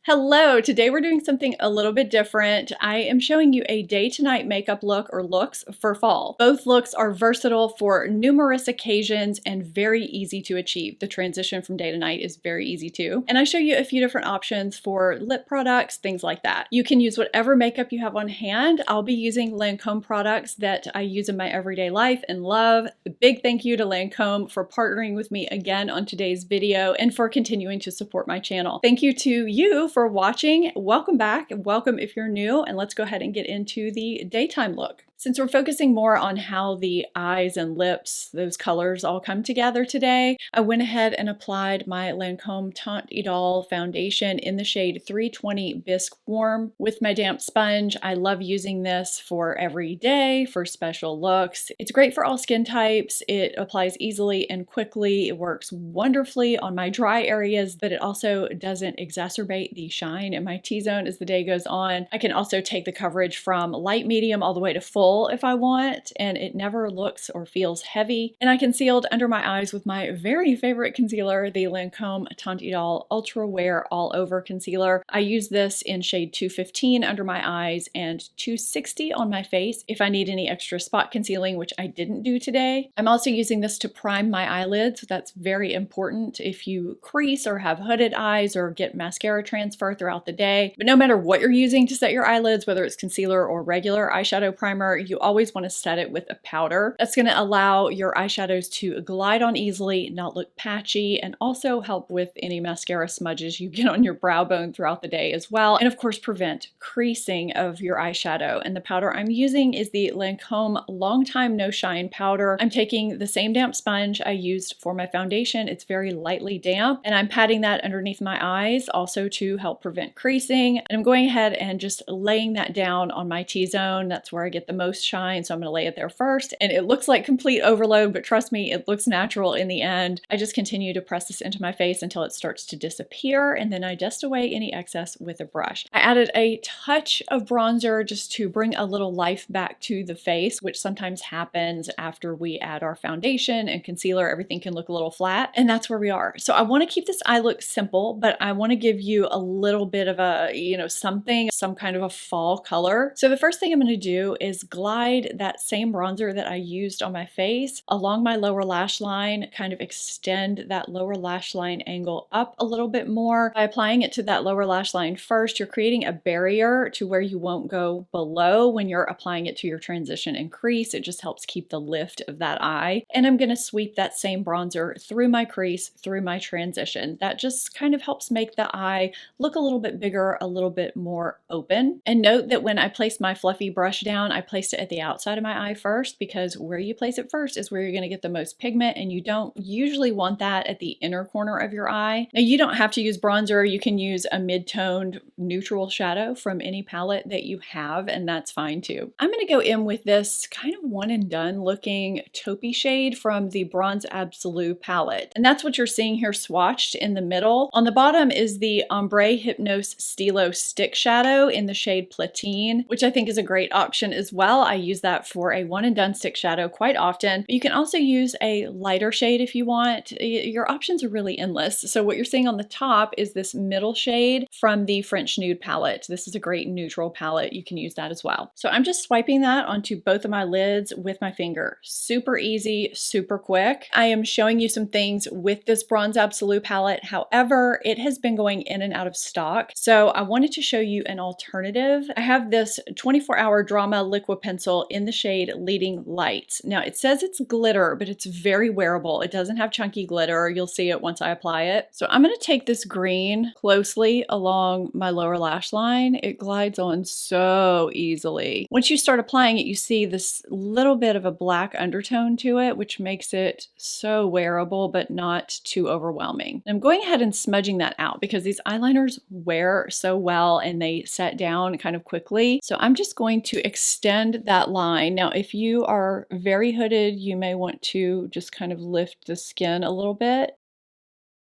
Hello, today we're doing something a little bit different. I am showing you a day to night makeup look or looks for fall. Both looks are versatile for numerous occasions and very easy to achieve. The transition from day to night is very easy too. And I show you a few different options for lip products, things like that. You can use whatever makeup you have on hand. I'll be using Lancome products that I use in my everyday life and love. A big thank you to Lancome for partnering with me again on today's video and for continuing to support my channel. Thank you to you for watching. Welcome back. Welcome if you're new, and let's go ahead and get into the daytime look. Since we're focusing more on how the eyes and lips, those colors all come together today, I went ahead and applied my Lancome Teint Idole foundation in the shade 320 Bisque Warm with my damp sponge. I love using this for every day, for special looks. It's great for all skin types. It applies easily and quickly. It works wonderfully on my dry areas, but it also doesn't exacerbate the shine in my T-zone as the day goes on. I can also take the coverage from light medium all the way to full if I want, and it never looks or feels heavy. And I concealed under my eyes with my very favorite concealer, the Lancome Teint Idole Ultra Wear All Over Concealer. I use this in shade 215 under my eyes and 260 on my face if I need any extra spot concealing, which I didn't do today. I'm also using this to prime my eyelids. That's very important if you crease or have hooded eyes or get mascara transfer throughout the day. But no matter what you're using to set your eyelids, whether it's concealer or regular eyeshadow primer, you always want to set it with a powder. That's going to allow your eyeshadows to glide on easily, not look patchy, and also help with any mascara smudges you get on your brow bone throughout the day as well. And of course, prevent creasing of your eyeshadow. And the powder I'm using is the Lancome Long Time No Shine powder. I'm taking the same damp sponge I used for my foundation. It's very lightly damp, and I'm patting that underneath my eyes also to help prevent creasing. And I'm going ahead and just laying that down on my T-zone. That's where I get the most shine, so I'm going to lay it there first. And it looks like complete overload, but trust me, it looks natural in the end. I just continue to press this into my face until it starts to disappear, and then I dust away any excess with a brush. I added a touch of bronzer just to bring a little life back to the face, which sometimes happens after we add our foundation and concealer. Everything can look a little flat, and that's where we are. So I want to keep this eye look simple, but I want to give you a little bit of a, some kind of a fall color. So the first thing I'm going to do is glide that same bronzer that I used on my face along my lower lash line, kind of extend that lower lash line angle up a little bit more. By applying it to that lower lash line first, you're creating a barrier to where you won't go below when you're applying it to your transition and crease. It just helps keep the lift of that eye. And I'm going to sweep that same bronzer through my crease, through my transition. That just kind of helps make the eye look a little bit bigger, a little bit more open. And note that when I place my fluffy brush down, I placed it at the outside of my eye first, because where you place it first is where you're going to get the most pigment, and you don't usually want that at the inner corner of your eye. Now, you don't have to use bronzer. You can use a mid-toned neutral shadow from any palette that you have, and that's fine too. I'm going to go in with this kind of one and done looking taupey shade from the Bronze Absolute palette. And that's what you're seeing here swatched in the middle. On the bottom is the Ombre Hypnose Stilo Stick Shadow in the shade Platine, which I think is a great option as well. I use that for a one and done stick shadow quite often. But you can also use a lighter shade if you want. Your options are really endless. So what you're seeing on the top is this middle shade from the French Nude palette. This is a great neutral palette. You can use that as well. So I'm just swiping that onto both of my lids with my finger. Super easy, super quick. I am showing you some things with this Bronze Absolute palette. However, it has been going in and out of stock. So I wanted to show you an alternative. I have this 24-hour Drama liquid pencil in the shade Leading Lights. Now it says it's glitter, but it's very wearable. It doesn't have chunky glitter. You'll see it once I apply it. So I'm going to take this green closely along my lower lash line. It glides on so easily. Once you start applying it, you see this little bit of a black undertone to it, which makes it so wearable, but not too overwhelming. And I'm going ahead and smudging that out because these eyeliners wear so well and they set down kind of quickly. So I'm just going to extend that line. Now, if you are very hooded, you may want to just kind of lift the skin a little bit.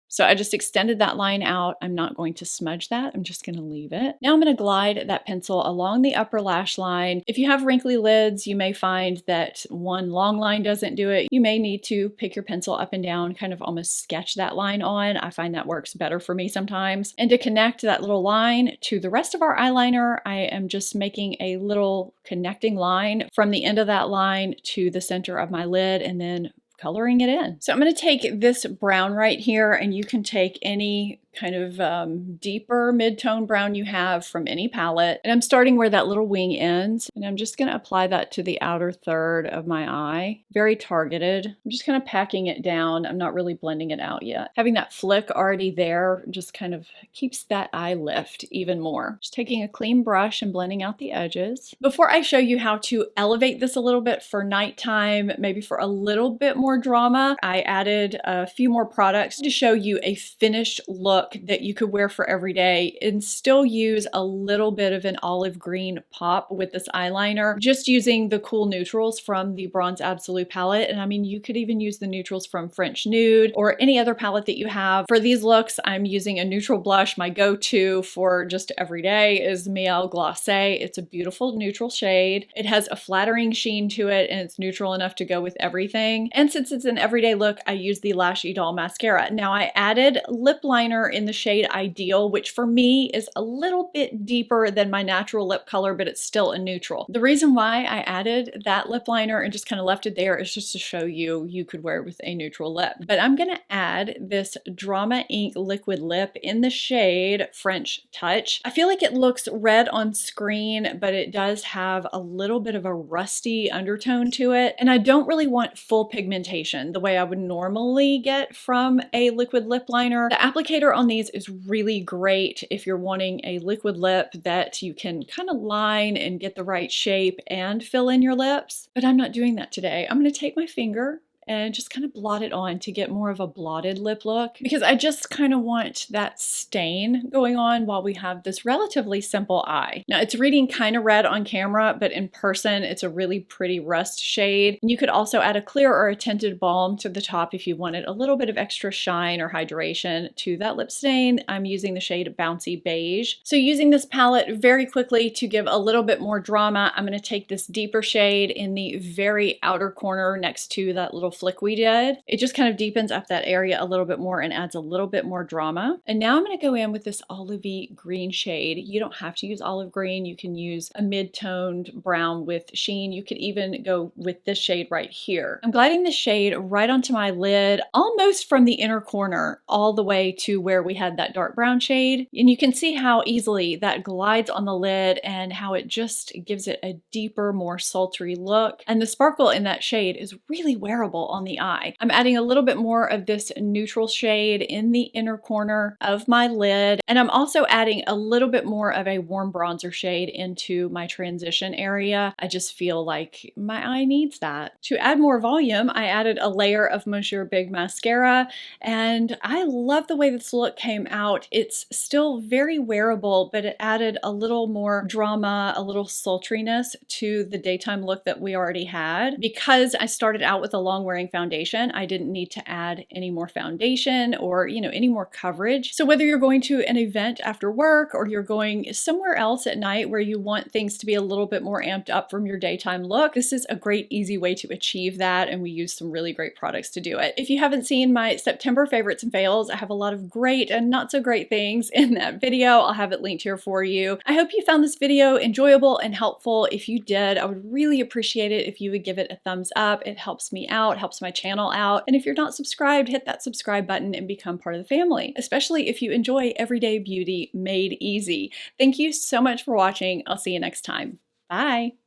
So I just extended that line out. I'm not going to smudge that. I'm just going to leave it. Now I'm going to glide that pencil along the upper lash line. If you have wrinkly lids, you may find that one long line doesn't do it. You may need to pick your pencil up and down, kind of almost sketch that line on. I find that works better for me sometimes. And to connect that little line to the rest of our eyeliner, I am just making a little connecting line from the end of that line to the center of my lid and then coloring it in. So I'm going to take this brown right here, and you can take any kind of deeper mid-tone brown you have from any palette. And I'm starting where that little wing ends, and I'm just going to apply that to the outer third of my eye. Very targeted. I'm just kind of packing it down. I'm not really blending it out yet. Having that flick already there just kind of keeps that eye lift even more. Just taking a clean brush and blending out the edges. Before I show you how to elevate this a little bit for nighttime, maybe for a little bit more drama, I added a few more products to show you a finished look that you could wear for every day and still use a little bit of an olive green pop with this eyeliner, just using the cool neutrals from the Bronze Absolute palette. And I mean, you could even use the neutrals from French Nude or any other palette that you have. For these looks, I'm using a neutral blush. My go-to for just every day is Miel Glacé. It's a beautiful neutral shade. It has a flattering sheen to it, and it's neutral enough to go with everything. And since it's an everyday look, I use the Lash Idole mascara. Now I added lip liner in the shade Ideal, which for me is a little bit deeper than my natural lip color, but it's still a neutral. The reason why I added that lip liner and just kind of left it there is just to show you could wear it with a neutral lip. But I'm going to add this Drama Ink liquid lip in the shade French Touch. I feel like it looks red on screen, but it does have a little bit of a rusty undertone to it. And I don't really want full pigmentation the way I would normally get from a liquid lip liner. The applicator on these is really great if you're wanting a liquid lip that you can kind of line and get the right shape and fill in your lips. But I'm not doing that today. I'm going to take my finger and just kind of blot it on to get more of a blotted lip look, because I just kind of want that stain going on while we have this relatively simple eye. Now it's reading kind of red on camera, but in person it's a really pretty rust shade. And you could also add a clear or a tinted balm to the top if you wanted a little bit of extra shine or hydration to that lip stain. I'm using the shade Bouncy Beige. So using this palette very quickly to give a little bit more drama, I'm going to take this deeper shade in the very outer corner next to that little flick we did. It just kind of deepens up that area a little bit more and adds a little bit more drama. And now I'm going to go in with this olivey green shade. You don't have to use olive green. You can use a mid-toned brown with sheen. You could even go with this shade right here. I'm gliding this shade right onto my lid, almost from the inner corner all the way to where we had that dark brown shade. And you can see how easily that glides on the lid and how it just gives it a deeper, more sultry look. And the sparkle in that shade is really wearable on the eye. I'm adding a little bit more of this neutral shade in the inner corner of my lid, and I'm also adding a little bit more of a warm bronzer shade into my transition area. I just feel like my eye needs that. To add more volume, I added a layer of Monsieur Big mascara, and I love the way this look came out. It's still very wearable, but it added a little more drama, a little sultriness to the daytime look that we already had. Because I started out with a long wearing foundation, I didn't need to add any more foundation or, any more coverage. So whether you're going to an event after work or you're going somewhere else at night where you want things to be a little bit more amped up from your daytime look, this is a great, easy way to achieve that. And we use some really great products to do it. If you haven't seen my September favorites and fails, I have a lot of great and not so great things in that video. I'll have it linked here for you. I hope you found this video enjoyable and helpful. If you did, I would really appreciate it if you would give it a thumbs up. It helps me out, helps my channel out. And if you're not subscribed, hit that subscribe button and become part of the family, especially if you enjoy everyday beauty made easy. Thank you so much for watching. I'll see you next time. Bye.